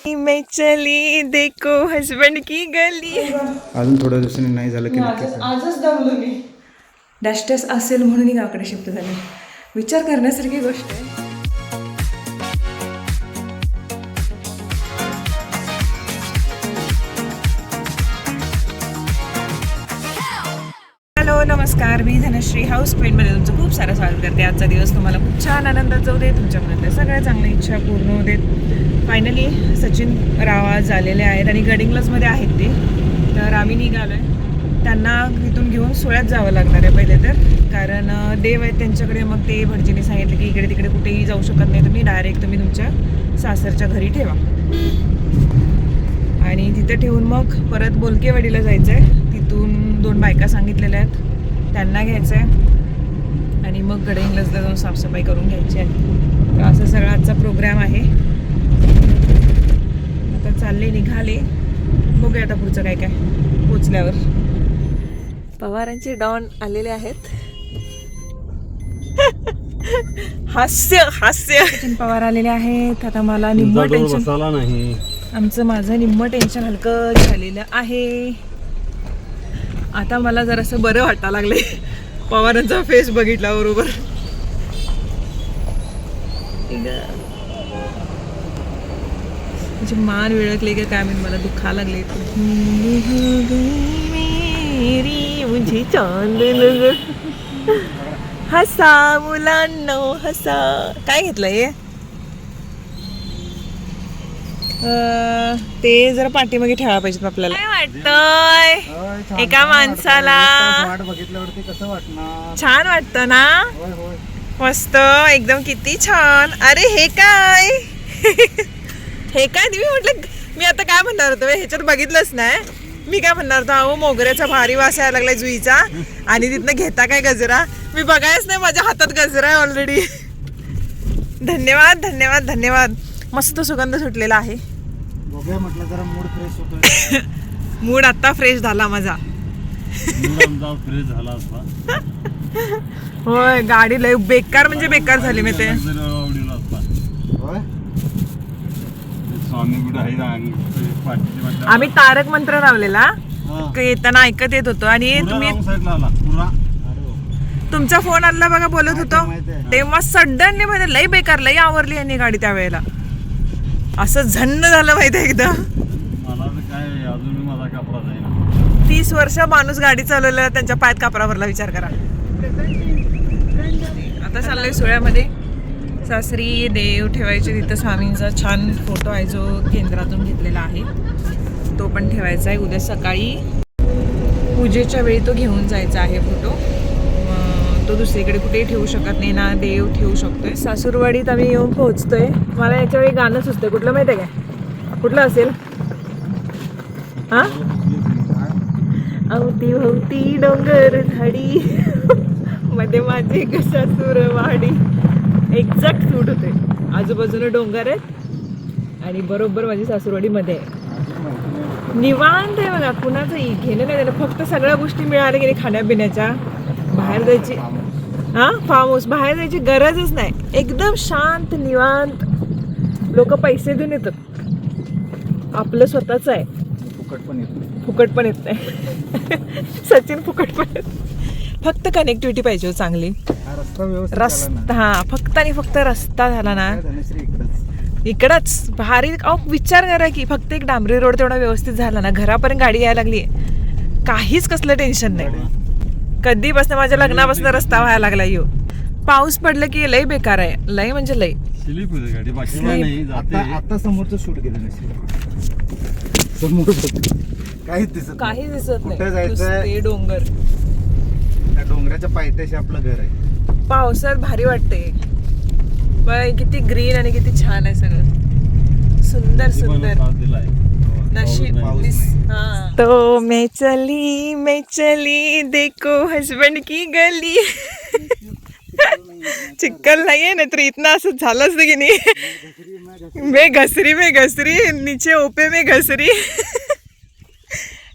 मैं चली देखो हस्बंड की गली. अजून थोड्या दिवसांनी नाही झालं की नक्कीच. आजच दमलो मी. डॅशटेस असेल म्हणून गावाकडे शिफ्ट झाले. विचार करण्यासारखी गोष्ट आहे. हॅलो नमस्कार, मी धनश्री हाऊस पेंटमध्ये तुमचं खूप सारं स्वागत करते. आजचा दिवस तुम्हाला खूप छान आनंदात जाऊ दे, तुमच्या मनातल्या सगळ्या चांगल्या इच्छा पूर्ण होऊ देत. फायनली सचिन राव आज आलेले आहेत आणि गडिंग्लजमध्ये आहेत ते. तर आम्ही निघालो आहे. त्यांना इथून घेऊन सुळ्यात जावं लागणार आहे पहिले तर, कारण देव आहेत त्यांच्याकडे. मग ते भटजीने सांगितलं की इकडे तिकडे कुठेही जाऊ शकत नाही तुम्ही, डायरेक्ट तुम्ही तुमच्या सासरच्या घरी ठेवा. आणि तिथे ठेवून मग परत बोलकेवाडीला जायचं आहे. तिथून 2 बायका सांगितलेल्या आहेत, त्यांना घ्यायचं आहे आणि मग गडिंग्लजला जाऊन साफसफाई करून घ्यायची आहे. तर असं सगळा आजचा प्रोग्राम आहे. आता चालले, निघाले, बघूया आता पुढचं काय काय पोचल्यावर. पवारांचे डॉन आलेले आहेत. हास्य हास्य. सचिन पवार आलेले आहेत. आता मला निम्म टेन्शन नाही, माझं निम्म टेन्शन हलकं झालेलं आहे. आता मला जरासं बरं वाटायला लागले पवारांचा फेस बघितला बरोबर. म्हणजे मान विळकले का काय मी, मला दुखा लागले. मुझे चांद हसा मुलांनो हसा. काय घेतलंय ते जरा पाठीमागे ठेवायला पाहिजे आपल्याला. काय वाटतंय एका माणसाला? बघितल्यावरती कसं वाटणार? छान वाटतं ना, मस्त एकदम, किती छान. अरे हे काय हे काय मी म्हटलं, मी आता काय म्हणणार होतो ह्याच्यात बघितलंच नाही. मी काय म्हणणार होतो, अहो मोगऱ्याचा भारी वास यायला लागलाय जुईचा, आणि तिथनं घेता काय गजरा. मी बघायच नाही, माझ्या हातात गजरा आहे ऑलरेडी. धन्यवाद धन्यवाद धन्यवाद. मस्त सुगंध सुटलेला आहे. म्हटलं जरा मूड फ्रेश होतोय. मूड आता फ्रेश झाला माझा. फ्रेश झाला असता. होय, गाडी लय बेकार म्हणजे बेकार झाली. मी ते आम्ही तारक मंत्र लावलेला येताना ऐकत येत होतो, आणि तुम्ही तुमचा फोन आला बघा, बोलत होतो तेव्हा सडनली मध्ये लय बेकार, लय आवरली यांनी गाडी त्यावेळेला. असं झन्न झालं माहिती एकदम. 30 वर्ष माणूस गाडी चालवलेला, त्यांच्या पायात कापरा भरला, विचार करा. आता चाललोय सुळ्यामध्ये. सासरी देव ठेवायचे, तिथं स्वामींचा छान फोटो आहे जो केंद्रातून घेतलेला आहे, तो पण ठेवायचा आहे. उद्या सकाळी पूजेच्या वेळी तो घेऊन जायचा आहे फोटो. तो दुसरीकडे कुठेही ठेवू शकत नाही ना, देव ठेवू शकतोय. सासूरवाडीत आम्ही येऊन पोहोचतोय. मला याच्या वेळी गाणं सुचतंय, कुठलं माहिती आहे काय? कुठलं असेल? हा, अवती भवती डोंगर झाडी मध्ये माझी सासूरवाडी. एक्झॅक्ट सूट होते. आजूबाजूला डोंगर आहेत आणि बरोबर माझी सासूरवाडी मध्ये आहे. निवांत आहे बघा, कुणाचं घेणं नाही त्याला. फक्त सगळ्या गोष्टी मिळाल्या की खाण्यापिण्याच्या. बाहेर जायची, हा, फार्म हाऊस, बाहेर जायची गरजच नाही. एकदम शांत निवांत. लोक पैसे देऊन येतात, आपलं स्वतःच आहे. फुकट पण येत नाही. सचिन फुकट पण येत. फक्त कनेक्टिव्हिटी पाहिजे चांगली. रस्ता, हा, फक्त आणि फक्त रस्ता झाला ना इकडंच भारी. विचार करा की फक्त एक डांबरी रोड तेवढा व्यवस्थित झाला ना, घरापर्यंत गाडी यायला लागली, काहीच कसलं टेन्शन नाही. कधीपासून माझ्या लग्नापासून रस्ता व्हायला लागला. येऊ पाऊस पडलं की लय बेकार आहे, लय म्हणजे लय. आता समोरचं शूट केलं काहीच दिसत नाही. कुठे जायचं? डोंगर, त्या डोंगराच्या पायथ्याशी आपलं घर आहे. पावसात भारी वाटते. बघ किती ग्रीन आणि किती छान आहे सगळं. सुंदर सुंदर नशीब. तो मैं चली देखो हस्बंड की गली. चिक्कल नाहीये ना, तर इथनं असं झालं असतं की नाही. मे घसरी नीचे ओपे में घसरी.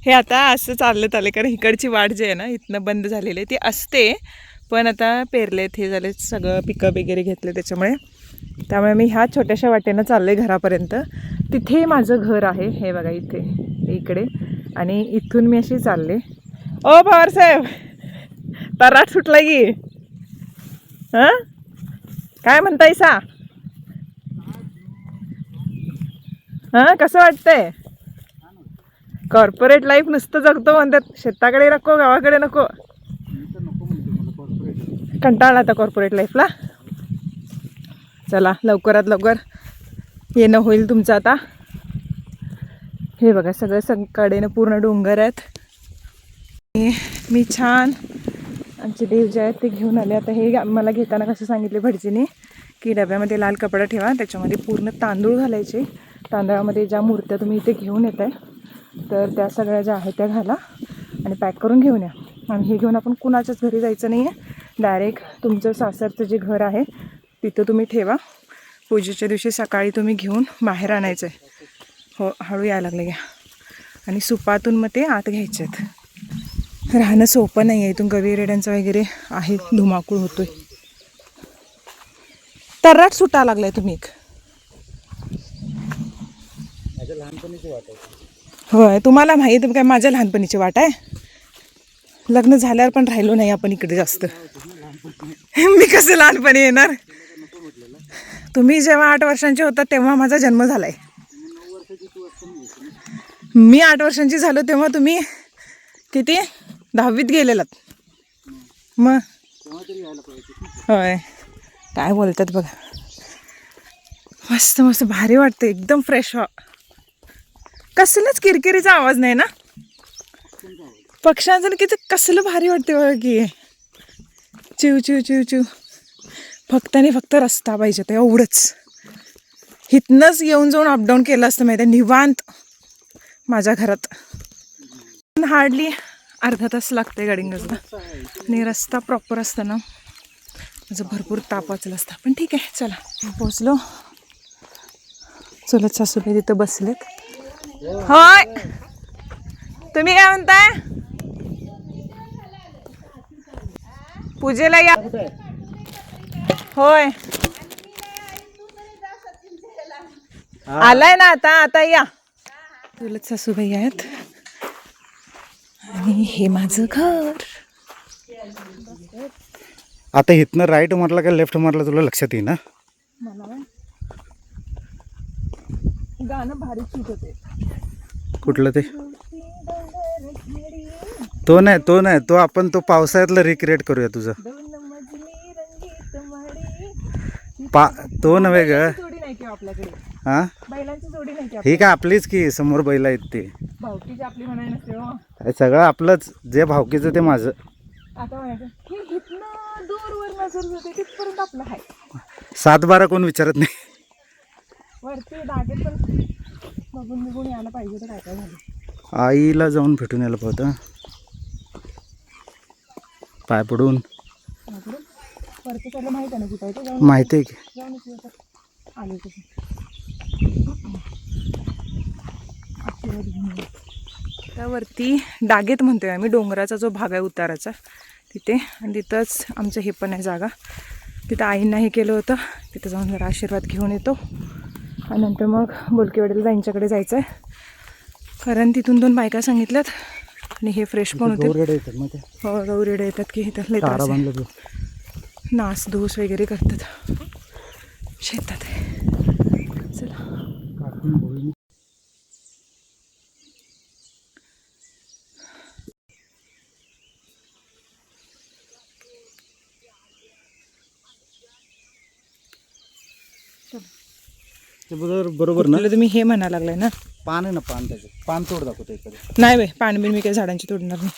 हे आता असं चाललं आले, कारण इकडची वाट जी आहे ना इथनं बंद झालेली आहे ती असते, पण आता पेरलेत, हे झाले सगळं, पिकअप वगैरे घेतले त्याच्यामुळे मी ह्या छोट्याशा वाटेनं चालले घरापर्यंत. तिथे माझं घर आहे, हे बघा इथे इकडे. आणि इथून मी अशी चालले. ओ पवारसाहेब, तराट सुटला की. हां, काय म्हणताय सा? हां, कसं वाटतंय? कॉर्पोरेट लाईफ नुसतं जगतो म्हणतात, शेताकडे नको, गावाकडे नको. कंटाळा आता कॉर्पोरेट लाईफला. चला लवकरात लवकर येणं होईल तुमचं आता. हे बघा सगळं सगळीकडेनं पूर्ण डोंगर आहेत. मी छान आमचे देव जे आहेत ते घेऊन आले. आता हे मला घेताना कसं सांगितले भटजीने की डब्यामध्ये लाल कपडा ठेवा, त्याच्यामध्ये पूर्ण तांदूळ घालायचे. तांदळामध्ये ज्या मूर्त्या तुम्ही इथे घेऊन येत आहे तर त्या सगळ्या ज्या आहेत त्या घाला आणि पॅक करून घेऊन या. आणि हे घेऊन आपण कुणाच्याच घरी जायचं नाही आहे, डायरेक्ट तुमचं सासरचं जे घर आहे तिथं तुम्ही ठेवा. पूजेच्या दिवशी सकाळी तुम्ही घेऊन बाहेर आणायचं आहे. हो, हळू यायला लागले घ्या. आणि सुपातून मग ते आत घ्यायचे आहेत. राहणं सोपं नाही आहे. इथून गवी रेड्यांचं वगैरे आहे, धुमाकूळ होतोय. तर्राट सुटा लागलाय तुम्ही एक. होय, तुम्हाला माहीत काय माझ्या लहानपणीची वाट आहे. लग्न झाल्यावर पण राहिलो नाही आपण इकडे जास्त. मी कसं लहानपणी येणार? तुम्ही जेव्हा 8 वर्षांचे होता तेव्हा माझा जन्म झालाय. मी 8 वर्षांची झालो तेव्हा तुम्ही किती 10वीत गेलेलात मग. होय, काय बोलतात बघा. मस्त मस्त भारी वाटतं, एकदम फ्रेश व्हा. कसलंच किरकिरीचा आवाज नाही ना पक्ष्यांचं. किती कसलं भारी वाटते बघा की. चिव चिव चिव चिव. फक्त आणि फक्त रस्ता पाहिजे तर एवढंच. इथनंच येऊन जाऊन अपडाऊन केलं असतं माहिती आहे निवांत माझ्या घरात. हार्डली अर्धा तास लागते गडिंग्लजला. आणि रस्ता प्रॉपर असताना माझं भरपूर ताप वाचला असता. पण ठीक आहे, चला पोचलो. चलत सासूबाई तिथं बसलेत. होय, तुम्ही काय म्हणताय? पूजेला या. होय, आलाय ना आता. आता या. चलत सासूबाई आहेत. आणि हे माझं घर. आता इथनं राईट मारला का लेफ्ट मारला तुला लक्षात येईल ना? गाणं भारी सूट होते. कुठलं ते? तो नाही तो आपण तो पावसाळ्यातलं रिक्रिएट करूया तुझं. तो नव्हे ग. आपल्याकडे हा, बैलांची जोडी नाही. ही काय आपलीच की, समोर बैल आहेत ते. भावकीची आपली म्हणाय नसते हो. हे सगळं आपलंच. जे भावकीचं ते माझं. आता म्हणायचं हे इथनं दूरवर नजर जाते तिथपर्यंत आपलं आहे. 7-12 कोण विचारत नाही. वरती बागेत पण बघून निघून यायला पाहिजे. तर काय काय झालं. आईला जाऊन भेटून यायला पाहतं. पाय पडून. वरती सगळं माहिती आहे ना कुठं आहे ते. जाऊन माहिती आहे की. जाऊन आले तसं. त्यावरती डागेत म्हणतोय आम्ही. डोंगराचा जो भाग आहे उताराचा तिथे. आणि तिथंच आमचं हे पण आहे जागा. तिथं आईंना हे केलं होतं. तिथं जाऊन जरा आशीर्वाद घेऊन येतो. आणि नंतर मग बोलकेवाडीला त्यांच्याकडे जायचं आहे. कारण तिथून 2 बायका सांगितल्यात. आणि हे फ्रेश पण होते. हो, गौरेडे येतात की इथं लय नास धूस वगैरे करतात शेतात. चला बरोबर ना? तुम्ही हे म्हणायला लागलाय ना. पान आहे ना, पान. त्याचं पान तोड दाखवतो इकडे. नाही बाई, पानबिन मी काही झाडांची तोडणार नाही.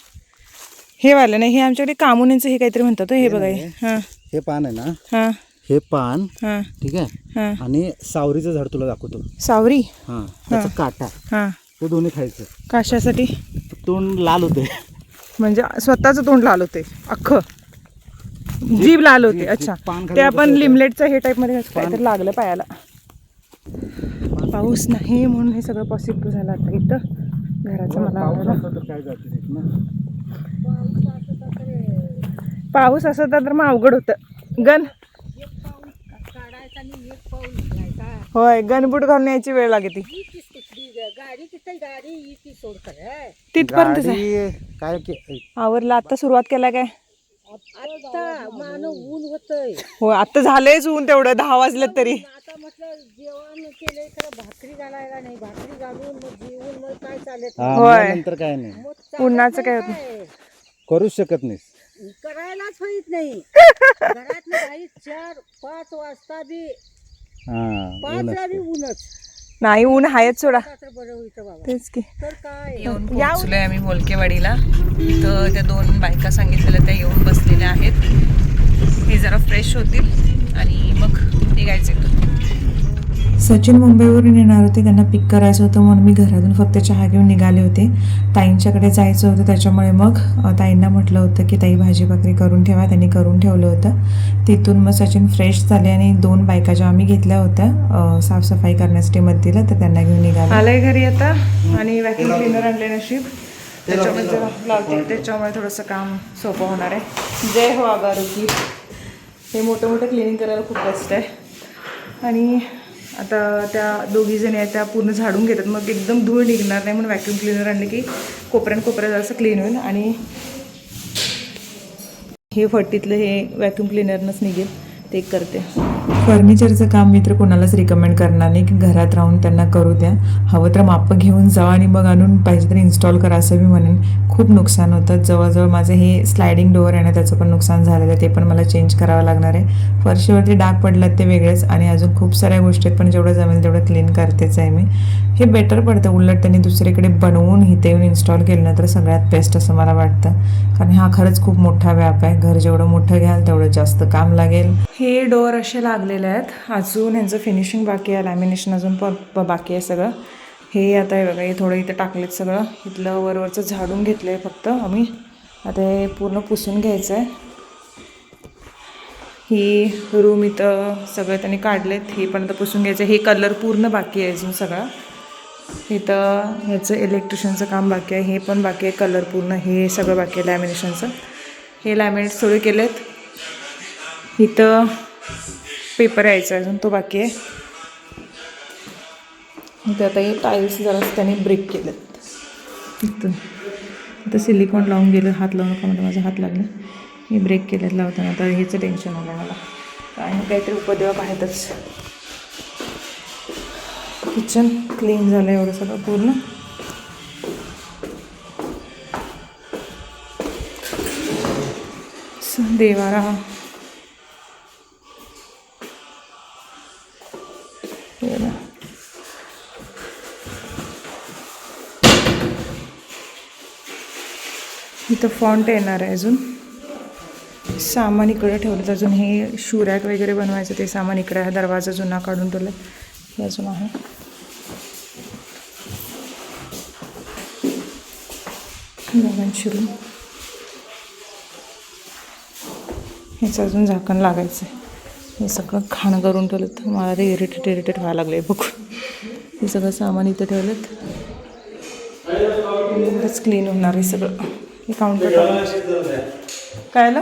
हे वालं नाही, हे आमच्याकडे कामुनींचं हे काहीतरी म्हणतात. हे बघा. हां, हे पान आहे ना. हां, हे पान. हां, ठीक आहे. हां. आणि सावरीचं झाड तुला दाखवतो. सावरी. हा, त्याचा काटा. हां, ते दोन्ही खायचं. कशासाठी? तोंड लाल होते. म्हणजे स्वतःचं तोंड लाल होते अख्खं. जीभ लाल होते. अच्छा, ते आपण लिमलेटचं हे टाईपमध्ये काहीतरी लागलं पायाला. पाऊस नाही म्हणून हे सगळं पॉसिबल झालं आता इथं घराचं. मला पाऊस असं तर मग अवघड होतं. गण होय गणबूट घालून यायची वेळ लागते गाडी तिथे गाडी इथे सोडतात तिथपर्यंत गाडी काय आवरला आता सुरुवात केला काय आता मानव ऊन होतय हो आता झालंयच ऊन तेवढं 10 वाजलेत तरी आता म्हटलं जेवण केलंय तर भाकरी घालायला नाही भाकरी घालून मग जेवण मग काय चालत होय. नंतर काय नाही मग चालत उन्हाचं काय नाही होतं करूच शकत नाही करायलाच होईत नाही घरात बाई 4-5 वाजता बी 5ला बी ऊनच नाही ऊन आहेच सोडा तर बरं होईतं बाबा तेच की तर काय येऊन पोहोचलोय आम्ही मोलकेवाडीला तर त्या 2 बायका सांगितलेल्या त्या येऊन बसलेल्या आहेत हे जरा फ्रेश होतील आणि मग निघायचे सचिन मुंबईवरून येणार होते त्यांना पिक करायचं होतं म्हणून मी घरातून फक्त चहा घेऊन निघाले होते ताईंच्याकडे जायचं होतं त्याच्यामुळे मग ताईंना म्हटलं होतं की ताई भाजी भाकरी करून ठेवा त्यांनी करून ठेवलं होतं तिथून मग सचिन फ्रेश झाले आणि 2 बायका ज्या आम्ही घेतल्या होत्या साफसफाई करण्यासाठी मदतीला तर त्यांना घेऊन निघाले आलंय घरी आता आणि व्हॅक्यूम क्लिनर आणले नशीब त्याच्यामध्ये जरा लावते त्याच्यामुळे थोडंसं काम सोपं होणार आहे जय हो आगारुकी हे मोठं क्लिनिंग करायला खूप बेस्ट आहे आणि आता त्या 2 जणी आहेत त्या पूर्ण झाडून घेतात मग एकदम धूळ निघणार नाही म्हणून व्हॅक्यूम क्लिनर आणले की कोपऱ्यात जरासं क्लीन होईल आणि हे फटीतलं हे व्हॅक्यूम क्लिनरनंच निघेल ते करते फर्निचरचं काम मी तर कोणालाच रिकमेंड करणार नाही की घरात राहून त्यांना करू द्या हवं तर मापं घेऊन जा आणि मग आणून पाहिजे तर इन्स्टॉल करा असं मी म्हणेन खूप नुकसान होतं जवळजवळ माझं हे स्लायडिंग डोअर आहे ना त्याचं पण नुकसान झालेलं आहे ते पण मला चेंज करावं लागणार आहे फरशीवरती डाग पडलात ते वेगळेच आणि अजून खूप साऱ्या गोष्टी आहेत पण जेवढं जमेल तेवढं क्लीन करतेच आहे मी हे बेटर पडतं उलट त्यांनी दुसरीकडे बनवून इथे येऊन इन्स्टॉल केलं ना तर सगळ्यात बेस्ट असं मला वाटतं कारण हा खरंच खूप मोठा व्याप आहे घर जेवढं मोठं घ्याल तेवढं जास्त काम लागेल हे डोअर असे लागलेले आहेत अजून ह्यांचं फिनिशिंग बाकी आहे लॅमिनेशन अजून बाकी आहे सगळं हे आता हे बघा हे थोडं इथं टाकलेत सगळं इथलं वरवरचं झाडून घेतलं आहे फक्त आम्ही आता हे पूर्ण पुसून घ्यायचं आहे ही रूम इथं सगळं त्यांनी काढलेत हे पण आता पुसून घ्यायचं हे कलर पूर्ण बाकी आहे अजून सगळा इथं ह्याचं इलेक्ट्रिशियनचं काम बाकी आहे हे पण बाकी आहे कलर पूर्ण हे सगळं बाकी आहे लॅमिनेशनचं हे लॅमिनेट्स थोडे केलेत इथं पेपर यायचा अजून तो बाकी आहे इथं आता हे टाईल्स जरा त्यांनी ब्रेक केलेत इथून आता सिलिकॉन लावून गेलं हात लावून नका म्हणजे माझा हात लागला हे ब्रेक केलेत लावताना आता ह्याचं टेन्शन आलं मला आणि काहीतरी उपद्व्याप आहेतच किचन क्लीन झालं एवढं सगळं पूर्ण देवारा इथं फॉन्ट येणार आहे अजून सामान इकडे ठेवलं अजून हे शूरॅक वगैरे बनवायचं ते सामान इकडे आहे दरवाजा जुना काढून ठेवलं हे अजून आहे बाबांची रूम ह्याचं अजून झाकण लागायचं आहे हे सगळं खाणं करून ठेवलं तर मला ते इरिटेट व्हायला लागलं आहे बघून हे सगळं सामान इथं ठेवलं एवढंच क्लीन होणार आहे सगळं हे काउंटर काय आलं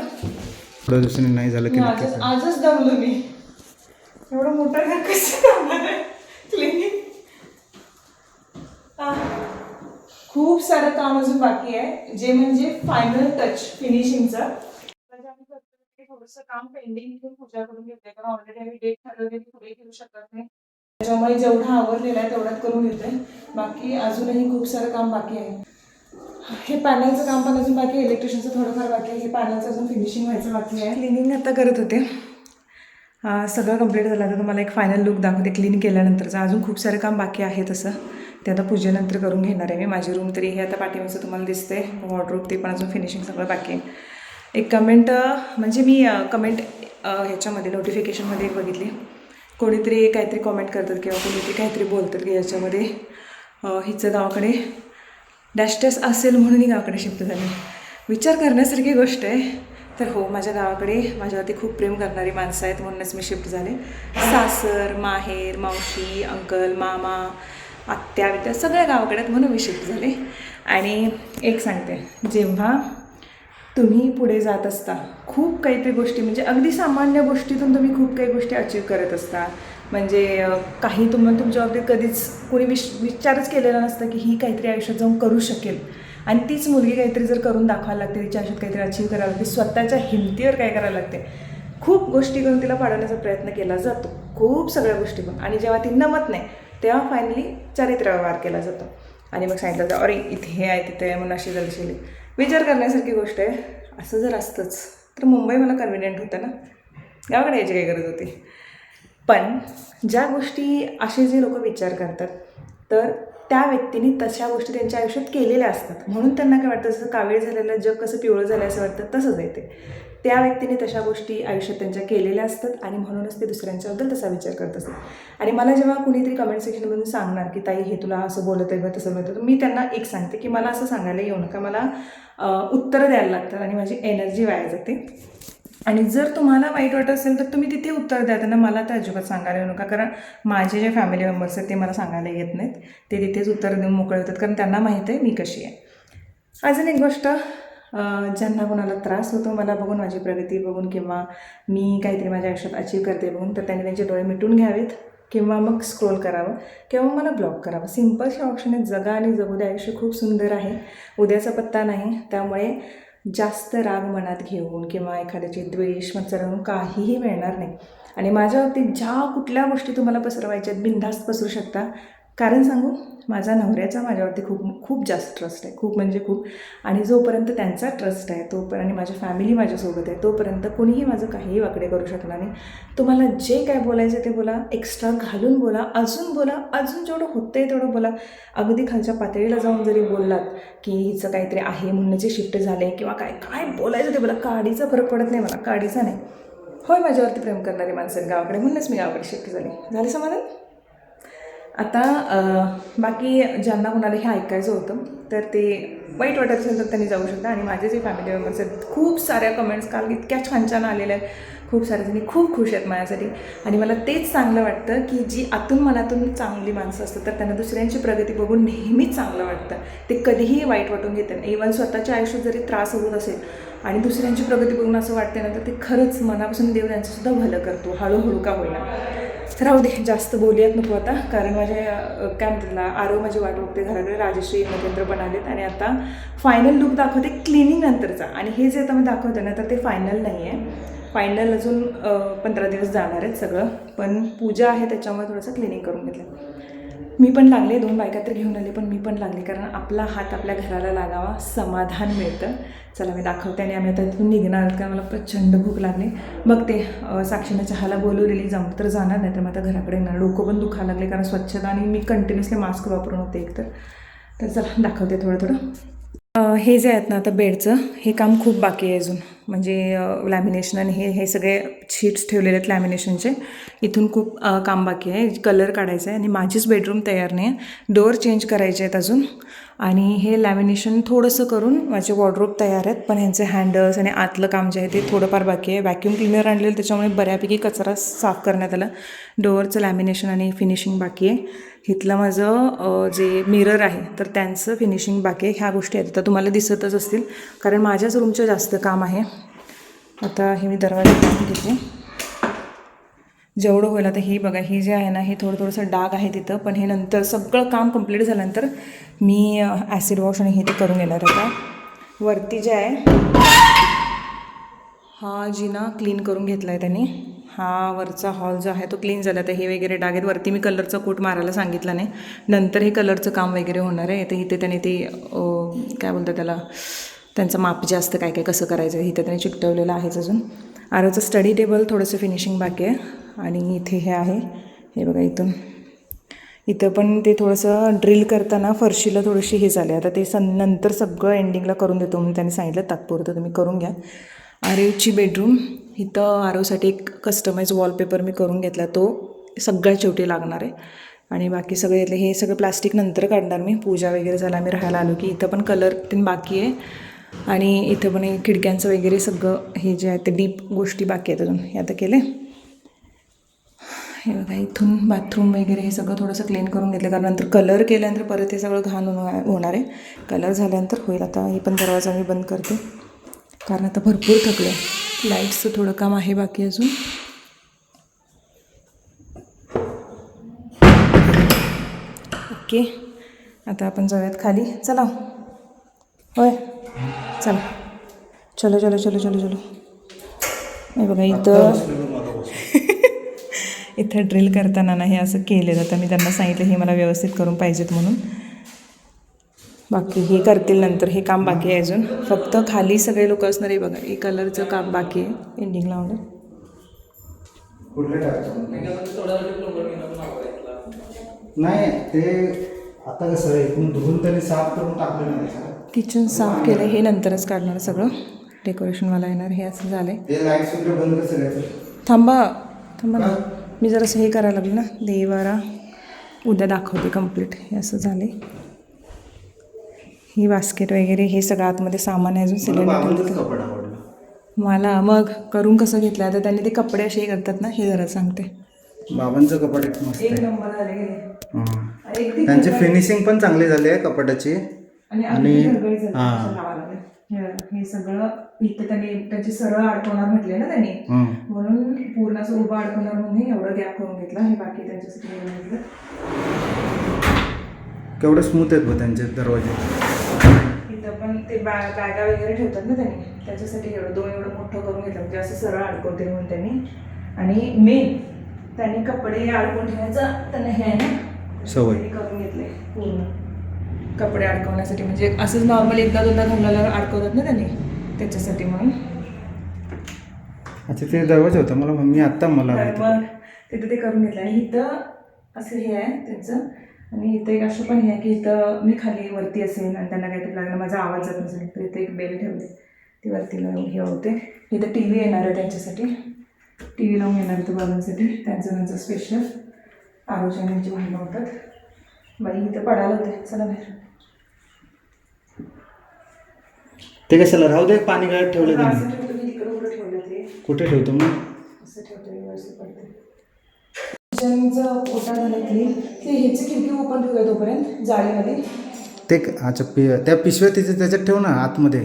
थोड्या दिवसांनी नाही झालं की आजच दमलो मी एवढं मोठं घर कसं क्लिनिंग खूप सारं काम अजून बाकी आहे जे म्हणजे फायनल टच फिनिशिंगचं थोडंसं काम पेंडिंग घेऊन पूजा करून घेते कारण ऑलरेडी आम्ही डेट ठरवलेली पुढे घेऊ शकत नाही त्याच्यामुळे जेवढा आवडलेला आहे तेवढ्यात करून घेते बाकी अजूनही खूप सारं काम बाकी आहे हे पॅनलचं काम पण अजून बाकी आहे इलेक्ट्रिशियनचं थोडंफार बाकी आहे हे पॅनलचं अजून फिनिशिंग व्हायचं बाकी आहे क्लिनिंग आता करत होते सगळं कंप्लीट झालं तर तुम्हाला एक फायनल लुक दाखवते क्लीन केल्यानंतरचं अजून खूप सारं काम बाकी आहे तसं ते आता पूजेनंतर करून घेणार आहे मी माझी रूम तरी हे आता पाठीमागचं तुम्हाला दिसते वॉर्डरोब ते पण अजून फिनिशिंग सगळं बाकी आहे एक कमेंट म्हणजे मी कमेंट ह्याच्यामध्ये नोटिफिकेशनमध्ये एक बघितली कोणीतरी काहीतरी कॉमेंट करतात किंवा कोणीतरी काहीतरी बोलतात की याच्यामध्ये हिचं गावाकडे डॅश असेल म्हणून ही गावाकडे शिफ्ट झाली विचार करण्यासारखी गोष्ट आहे तर हो माझ्या गावाकडे माझ्यावरती खूप प्रेम करणारी माणसं आहेत म्हणूनच मी शिफ्ट झाले सासर माहेर मावशी अंकल मामा आत्या बित्या सगळ्या गावाकडे आहेत म्हणून मी शिफ्ट झाले आणि एक सांगते जेव्हा तुम्ही पुढे जात असता खूप काहीतरी गोष्टी म्हणजे अगदी सामान्य गोष्टीतून तुम्ही खूप काही गोष्टी अचीव करत असता म्हणजे काही तुमच्या बाबतीत कधीच कोणी विचारच केलेला नसतं की ही काहीतरी आयुष्यात जाऊन करू शकेल. आणि तीच मुलगी काहीतरी जर करून दाखवायला लागते, तिच्या आयुष्यात काहीतरी अचीव करायला लागते, स्वतःच्या हिमतीवर काय करायला लागते, खूप गोष्टी करून तिला पाडवण्याचा प्रयत्न केला जातो, खूप सगळ्या गोष्टी करून. आणि जेव्हा ती नमत नाही तेव्हा फायनली चारित्र्यावर वार केला जातो. आणि मग सांगितलं जातं अरे इथे हे आहे तिथे आहे म्हणून अशी दर्शवली. विचार करण्यासारखी गोष्ट आहे. असं जर असतंच तर मुंबई मला कन्व्हिनियंट होतं ना, गावाकडे यायची काही गरज होती. पण ज्या गोष्टी असे जे लोक विचार करतात तर त्या व्यक्तीने तशा गोष्टी त्यांच्या आयुष्यात केलेल्या असतात, म्हणून त्यांना काय वाटतं जसं कावीळ झालेलं जग कसं पिवळं झालं असं वाटतं, तसंच आहे ते. त्या व्यक्तीने तशा गोष्टी आयुष्यात त्यांच्या केलेल्या असतात आणि म्हणूनच ते दुसऱ्यांच्याबद्दल तसा विचार करत असतात. आणि मला जेव्हा कुणीतरी कमेंट सेक्शनमधून सांगणार की ताई हे तुला असं बोलत आहे बा तसं बोलत आहे, तर मी त्यांना एक सांगते की मला असं सांगायला येऊ नका, मला उत्तरं द्यायला लागतात आणि माझी एनर्जी वाया जाते. आणि जर तुम्हाला वाईट वाटत असेल तर तुम्ही तिथे उत्तर द्या त्यांना, मला तर अजिबात सांगायला येऊ नका. कारण माझे जे फॅमिली मेंबर्स आहेत ते मला सांगायला येत नाहीत, ते तिथेच उत्तर देऊन मोकळे होतात, कारण त्यांना माहीत आहे मी कशी आहे. अजून एक गोष्ट, ज्यांना कोणाला त्रास होतो मला बघून, माझी प्रगती बघून किंवा मी काहीतरी माझ्या आयुष्यात अचीव करते बघून, तर त्यांनी त्यांचे डोळे मिटून घ्यावेत किंवा मग स्क्रोल करावं किंवा मला ब्लॉक करावं. सिम्पलशा ऑप्शन आहेत. जगा आणि जगू दे. आयुष्य खूप सुंदर आहे, उद्याचा पत्ता नाही. त्यामुळे जास्त राग मनात घेऊन किंवा एखाद्याची द्वेष मत्सरून काहीही मिळणार नाही. आणि माझ्या बाबतीत ज्या कुठल्या गोष्टी तुम्हाला पसरवायच्यात बिनधास्त पसरू शकता. कारण सांगू, माझा नवऱ्याचा माझ्यावरती खूप जास्त ट्रस्ट आहे, खूप म्हणजे खूप. आणि जोपर्यंत त्यांचा ट्रस्ट आहे तोपर्यंत आणि माझी फॅमिली माझ्यासोबत आहे तोपर्यंत कोणीही माझं काहीही वाकडे करू शकणार नाही. तुम्हाला जे काय बोलायचं ते बोला, एक्स्ट्रा घालून बोला, अजून जेवढं होतं आहे तेवढं बोला. अगदी खालच्या पातळीला जाऊन जरी बोललात की हिचं काहीतरी आहे म्हणून जे शिफ्ट झाले किंवा काय बोलायचं ते बोला. काडीचा फरक पडत नाही मला, काडीचा नाही. होय, माझ्यावरती प्रेम करणारी माणसं आहेत गावाकडे, म्हणूनच मी गावाकडे शिफ्ट झाले समाधान. आता बाकी ज्यांना कोणाला हे ऐकायचं होतं तर ते वाईट वाटत असेल तर त्यांनी जाऊ शकता. आणि माझे जे फॅमिली मेंबर्स आहेत, खूप साऱ्या कमेंट्स काल इतक्या छान आलेल्या आहेत, खूप साऱ्या जणी खूप खुश आहेत माझ्यासाठी. आणि मला तेच चांगलं वाटतं की जी आतून मनातून चांगली माणसं असतात तर त्यांना दुसऱ्यांची प्रगती बघून नेहमीच चांगलं वाटतं. ते कधीही वाईट वाटून घेत नाही. इव्हन स्वतःच्या आयुष्यात जरी त्रास होत असेल आणि दुसऱ्यांची प्रगती बघून असं वाटते ना, तर ते खरंच मनापासून देव त्यांचंसुद्धा भलं करतो, हळूहळू का होईना. राहू दे, जास्त बोलूयात नको आता, कारण माझ्या काय म्हणतात ना, आरो माझी वाट बघते घराकडे. राजश्री नगेंद्र पण आलेत आणि आता फायनल लुक दाखवते क्लिनिंग नंतरचा. आणि हे जे आता मी दाखवते ना तर ते फायनल नाही आहे, फायनल अजून 15 दिवस जाणार आहेत सगळं. पण पूजा आहे त्याच्यामुळे थोडंसं क्लिनिंग करून घेतलं. मी पण लागले, 2 बायका तर घेऊन आले पण मी पण लागले, कारण आपला हात आपल्या घराला लागावा, समाधान मिळतं. चला मी दाखवते. आणि आम्ही आता तिथून निघणार आहोत, कारण मला प्रचंड भूक लागली. मग ते साक्षीनं चहाला बोलवलेली, जमतं तर जाणार, नाही तर मग आता घराकडे येणार. डोकं पण दुखायला लागले कारण स्वच्छता आणि मी कंटिन्युअसली मास्क वापरून होते तर चला दाखवते थोडं. हे जे आहेत ना आता बेडचं हे काम खूप बाकी आहे अजून, म्हणजे लॅमिनेशन आणि हे सगळे शीट्स ठेवलेले आहेत लॅमिनेशनचे. इथून खूप काम बाकी आहे, कलर काढायचं आहे आणि माझीच बेडरूम तयार नाही आहे. डोअर चेंज करायचे आहेत अजून. आणि हे लॅमिनेशन थोडंसं करून माझे वॉर्डरोब तयार आहेत, पण ह्यांचे हँडल्स आणि आतलं काम जे आहे ते थोडंफार बाकी आहे. व्हॅक्यूम क्लिनर आणलेलं त्याच्यामुळे बऱ्यापैकी कचरा साफ करण्यात आला. डोअरचं लॅमिनेशन आणि फिनिशिंग बाकी आहे. इथलं माझं जे मिरर आहे तर त्यांचं फिनिशिंग बाकी आहे. ह्या गोष्टी आहेत, तर तुम्हाला दिसतच असतील कारण माझ्याच रूमचं जास्त काम आहे. आता हे मी दरवाजा टाकून घेते जेवढं होईल. आता हे बघा, हे जे आहे ना हे थोडंसं डाग आहे तिथं, पण हे नंतर सगळं काम कंप्लीट झाल्यानंतर मी ॲसिड वॉश आणि हे ते करून येणार आता. वरती जे आहे हा जिना क्लीन करून घेतला आहे त्यांनी. हा वरचा हॉल जो आहे तो क्लीन झाला. तर हे वगैरे डाग आहेत. वरती मी कलरचा कोट मारायला सांगितला नाही, नंतर हे कलरचं काम वगैरे होणार आहे. तर इथे त्याने ते काय बोलतात त्याला, त्यांचं माप जास्त काय कसं करायचं इथे त्याने चिकटवलेलं आहेच अजून. आरोचं स्टडी टेबल थोडंसं फिनिशिंग बाकी आहे. आणि इथे हे आहे, हे बघा इथं पण ते थोडंसं ड्रिल करताना फरशीला थोडीशी हे झाले. आता ते नंतर सगळं एंडिंगला करून देतो म्हणून त्यांनी सांगितलं, तात्पुरतं तुम्ही करून घ्या. आरवची बेडरूम, इथं आरवसाठी एक कस्टमाइज वॉलपेपर मी करून घेतला, तो सगळ्यात शेवटी लागणार आहे. आणि बाकी सगळे हे सगळं प्लास्टिक नंतर काढणार मी. पूजा वगैरे झाला, आम्ही राहायला आलो की इथं पण कलर तीन बाकी आहे. आणि इथं पण खिडक्यांचं वगैरे सगळं हे जे आहे ते डीप गोष्टी बाकी आहेत अजून, हे आता केले. हे बघा, इथून बाथरूम वगैरे हे सगळं थोडंसं क्लीन करून घेतलं, कारण नंतर कलर केल्यानंतर परत हे सगळं घाण होणार आहे. कलर झाल्यानंतर होईल. आता हे पण दरवाजा मी बंद करते कारण आता भरपूर थकले. लाईट्सचं थोडं काम आहे बाकी अजून. ओके, आता आपण जाऊयात खाली. चला होय, चला. चलो चलो चलो चलो चलो. हे बघा इथं इथं ड्रिल करताना ना हे असं केलेलं. तर मी त्यांना सांगितलं हे मला व्यवस्थित करून पाहिजेत म्हणून. बाकी हे करतील नंतर. हे काम बाकी आहे अजून. फक्त खाली सगळे लोक असणार आहे बघा. हे कलरचं काम बाकी आहे. एंडिंग लावलं. नाही ते आता कसं इथून धुवून त्यांनी साफ करून टाकलं नाही. किचन साफ केलं. हे नंतरच काढणार सगळं. डेकोरेशनवाला येणार. हे असं झालं आहे. ते लाईट्स वगैरे बंद कसं करायचं? थांबा थांबा ना, मी जरासं हे करायला लागले ना. देवारा उद्या दाखवते कम्प्लीट. हे असं झाले. ही बास्केट वगैरे हे सगळं आतमध्ये सामान आहे. अजून सिलेंडर ठेवलं. कपडा आवडला मला मग करून कसं घेतलं. आता त्यांनी ते कपडे असे करतात ना, हे जरा सांगते. बाबांचं कपाट एक मस्त एक आहे. नंबर झाले. हां. त्यांची फिनिशिंग पण चांगली झाली आहे कपाटाची. आणि हे सगळं इथं त्यांनी त्याची सरळ अडकवणार म्हटले ना त्यांनी, म्हणून पूर्ण असं उभं अडकवणार म्हणून एवढं गॅप करून घेतला. हे बाकी त्यांच्यासाठी घेतलं. केवढे स्मूथ आहेत बघ त्यांचे दरवाजे. इथं पण ते बॅगा वगैरे ठेवतात ना त्यांनी, त्याच्यासाठी एवढं मोठं करून घेतलं म्हणजे असं सरळ अडकवते म्हणून त्यांनी. आणि मेन त्यांनी कपडे अडकवून ठेवायचं त्यांना हे आहे ना सवय करून घेतले पूर्ण. कपडे अडकवण्यासाठी म्हणजे असंच नॉर्मल एकदा दोनदा घालायला अडकवतात ना त्यांनी, त्याच्यासाठी म्हणून. अच्छा ते दरवाजा होता मला मी आत्ता मला मग तिथं ते करून घेतलं. आणि इथं असं हे आहे त्यांचं. आणि इथं एक असं पण हे आहे की इथं मी खाली वरती असेल आणि त्यांना काहीतरी लागलं माझा आवाज जात नसेल तर इथे एक बेल ठेवले. ती वरती हे होते. इथं टी व्ही येणार आहे त्यांच्यासाठी. टी व्ही लावून येणार होतं बाबांसाठी. त्यांचं स्पेशल आरोग्याची भांडणं होतात. बाई इथं पडायला होते. चला बाहेर. ते कशाला राहू दे. पाणी गळ्यात ठेवलं त्यांनी. तिकडं कुठं ठेवलं ते कुठे ठेवतो मग? असं ठेवतो व्यवस्थित पडते. किचनचं ओटा झालं क्लीन. ते ह्याची खिडकी ओपन ठेवूया तोपर्यंत जाळीमध्ये. ते अच्छा त्या पिशव्या तिथे त्याच्यात ठेव ना आतमध्ये.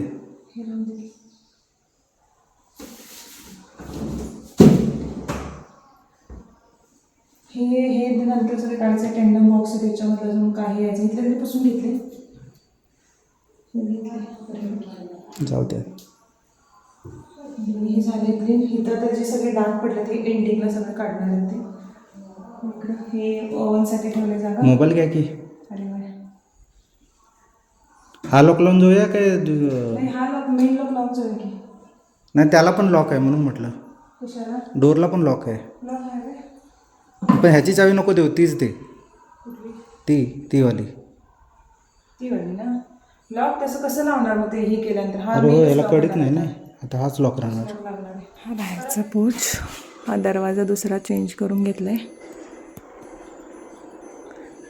हे नंतर सगळे काढायचं. टेंडम बॉक्स त्याच्यामध्ये अजून काही यायचं इथल्या तरी पुसून घेतले. जाऊ द्या. हे झाले क्लीन. इथं त्याचे सगळे डाग पडले ते एंडिंगला सगळं काढणार आहे ते. इकडं हे ओव्हनसाठी ठेवले जागा. मोबाईल घ्या की. अरे वा. हा लॉक लावून जाऊया काय? नाही हा लॉक मेन लॉक लावून जाऊया की. नाही त्याला पण लॉक आहे म्हणून म्हटलं. कशाला डोरला पण लॉक आहे. लॉक आहे. पण ह्याची चावी नको देऊ. तीच दे. ती वाली. ती वाली ना. लॉक तसं कसं लावणार मग ते हे केल्यानंतर? हा अरे हो याला कडीत नाही ना. आता हाच लॉक राहणार. हा बाहेरचा पोच. हा दरवाजा दुसरा चेंज करून घेतलाय.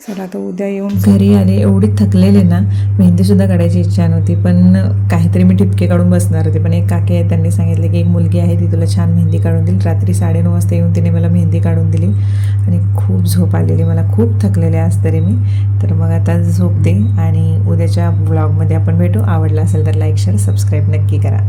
चला आता उद्या येऊन घरी आले. एवढी थकलेले ना, मेहंदीसुद्धा काढायची इच्छा नव्हती. पण काहीतरी मी ठिपके काढून बसणार होते. पण एक काकी आहे त्यांनी सांगितलं की एक मुलगी आहे ती तुला छान मेहंदी काढून देईल. रात्री 9:30 वाजता येऊन तिने मला मेहंदी काढून दिली. आणि खूप झोप आलेली मला. खूप थकलेले आज तरी मी. तर मग आता झोपते आणि उद्याच्या ब्लॉगमध्ये आपण भेटू. आवडला असेल तर लाईक शेअर सबस्क्राईब नक्की करा.